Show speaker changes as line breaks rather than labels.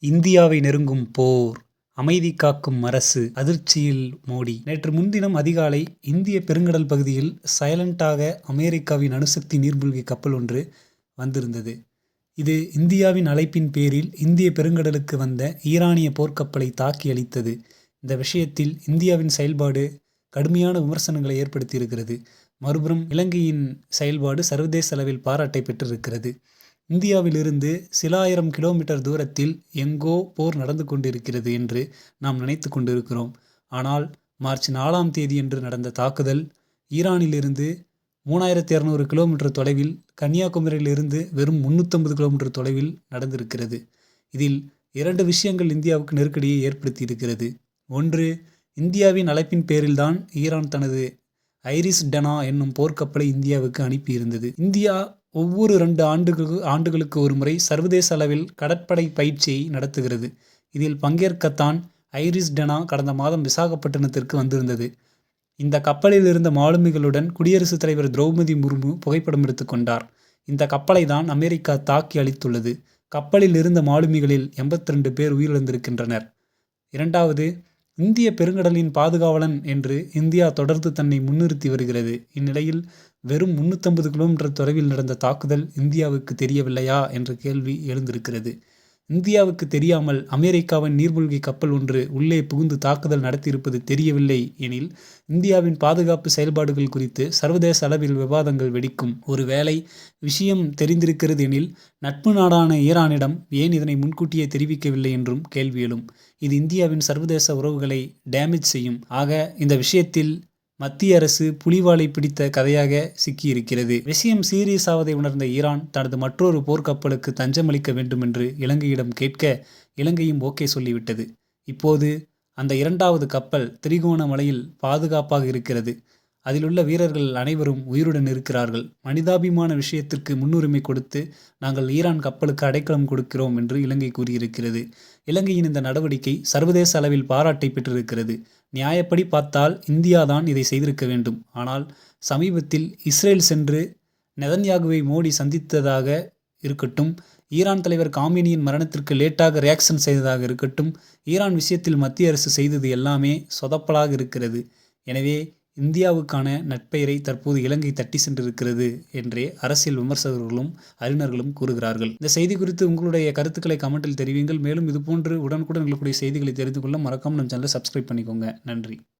இந்தியாவை நெருங்கும் போர், அமைதி காக்கும் அரசு, அதிர்ச்சியில் மோடி. நேற்று முன்தினம் அதிகாலை இந்திய பெருங்கடல் பகுதியில் சைலண்டாக அமெரிக்காவின் அணுசக்தி நீர்மூழ்கி கப்பல் ஒன்று வந்திருந்தது. இது இந்தியாவின் அழைப்பின் பேரில் இந்திய பெருங்கடலுக்கு வந்த ஈரானிய போர்க்கப்பலை தாக்கி அழித்தது. இந்த விஷயத்தில் இந்தியாவின் செயல்பாடு கடுமையான விமர்சனங்களை ஏற்படுத்தியிருக்கிறது. மறுபுறம் இலங்கையின் செயல்பாடு சர்வதேச அளவில் பாராட்டை பெற்றிருக்கிறது. இந்தியாவிலிருந்து சில ஆயிரம் கிலோமீட்டர் தூரத்தில் எங்கோ போர் நடந்து கொண்டிருக்கிறது என்று நாம் நினைத்து கொண்டிருக்கிறோம். ஆனால் மார்ச் 4ஆம் தேதியன்று நடந்த தாக்குதல் ஈரானிலிருந்து 3200 கிலோமீட்டர் தொலைவில், கன்னியாகுமரியிலிருந்து வெறும் 350 கிலோமீட்டர் தொலைவில் நடந்திருக்கிறது. இதில் 2 விஷயங்கள் இந்தியாவுக்கு நெருக்கடியை ஏற்படுத்தியிருக்கிறது. ஒன்று, இந்தியாவின் அழைப்பின் பேரில்தான் ஈரான் தனது ஐரிஸ் டெனா என்னும் போர்க்கப்பலை இந்தியாவுக்கு அனுப்பியிருந்தது. இந்தியா ஒவ்வொரு 2 ஆண்டுகளுக்கு ஒரு முறை சர்வதேச அளவில் கடற்படை பயிற்சியை நடத்துகிறது. இதில் பங்கேற்கத்தான் ஐரிஸ் டெனா கடந்த மாதம் விசாகப்பட்டினத்திற்கு வந்திருந்தது. இந்த கப்பலில் இருந்த மாலுமிகளுடன் குடியரசுத் தலைவர் திரௌபதி முர்மு புகைப்படம் எடுத்துக்கொண்டார். இந்த கப்பலை தான் அமெரிக்கா தாக்கி அழித்துள்ளது. கப்பலில் இருந்த மாலுமிகளில் 82 பேர் உயிரிழந்திருக்கின்றனர். இரண்டாவது, இந்திய பெருங்கடலின் பாதுகாவலன் என்று இந்தியா தொடர்ந்து தன்னை முன்னிறுத்தி வருகிறது. இந்நிலையில் வெறும் 350 கிலோமீட்டர் தொலைவில் நடந்த தாக்குதல் இந்தியாவுக்கு தெரியவில்லையா என்ற கேள்வி எழுந்திருக்கிறது. இந்தியாவுக்கு தெரியாமல் அமெரிக்காவின் நீர்மூழ்கி கப்பல் ஒன்று உள்ளே புகுந்து தாக்குதல் நடத்தியிருப்பது தெரியவில்லை எனில் இந்தியாவின் பாதுகாப்பு செயல்பாடுகள் குறித்து சர்வதேச அளவில் விவாதங்கள் வெடிக்கும். ஒருவேளை விஷயம் தெரிந்திருக்கிறது எனில் நட்பு நாடான ஈரானிடம் ஏன் இதனை முன்கூட்டியே தெரிவிக்கவில்லை என்றும் கேள்வி எழும். இது இந்தியாவின் சர்வதேச உறவுகளை டேமேஜ் செய்யும். ஆக இந்த விஷயத்தில் மத்திய அரசு புலிவாலை பிடித்த கதையாக சிக்கியிருக்கிறது. விஷயம் சீரியஸ் ஆவதை உணர்ந்த ஈரான் தனது மற்றொரு போர்க்கப்பலுக்கு தஞ்சமளிக்க வேண்டும் என்று இலங்கையிடம் கேட்க இலங்கையும் ஓகே சொல்லிவிட்டது. இப்போது அந்த 2வது கப்பல் திரிகோணமலையில் பாதுகாப்பாக இருக்கிறது. அதிலுள்ள வீரர்கள் அனைவரும் உயிருடன் இருக்கிறார்கள். மனிதாபிமான விஷயத்திற்கு முன்னுரிமை கொடுத்து நாங்கள் ஈரான் கப்பலுக்கு அடைக்கலம் கொடுக்கிறோம் என்று இலங்கை கூறியிருக்கிறது. இலங்கையின் இந்த நடவடிக்கை சர்வதேச அளவில் பாராட்டை பெற்றிருக்கிறது. நியாயப்படி பார்த்தால் இந்தியா தான் இதை செய்திருக்க வேண்டும். ஆனால் சமீபத்தில் இஸ்ரேல் சென்று நெதன்யாகுவை மோடி சந்தித்ததாக இருக்கட்டும், ஈரான் தலைவர் காமினியின் மரணத்திற்கு லேட்டாக ரியாக்ஷன் செய்ததாக இருக்கட்டும், ஈரான் விஷயத்தில் மத்திய அரசு செய்தது எல்லாமே சொதப்பலாக இருக்கிறது. எனவே இந்தியாவுக்கான நட்பெயரை தற்போது இலங்கை தட்டி சென்றிருக்கிறது என்றே அரசியல் விமர்சகர்களும் அறிஞர்களும் கூறுகிறார்கள். இந்த செய்தி குறித்து உங்களுடைய கருத்துக்களை கமெண்டில் தெரிவிங்கள். மேலும் இதுபோன்று உடனுக்குடன் எங்களுடைய செய்திகளை தெரிந்து கொள்ள மறக்காமல் நம் சேனலை சப்ஸ்கிரைப் பண்ணிக்கோங்க. நன்றி.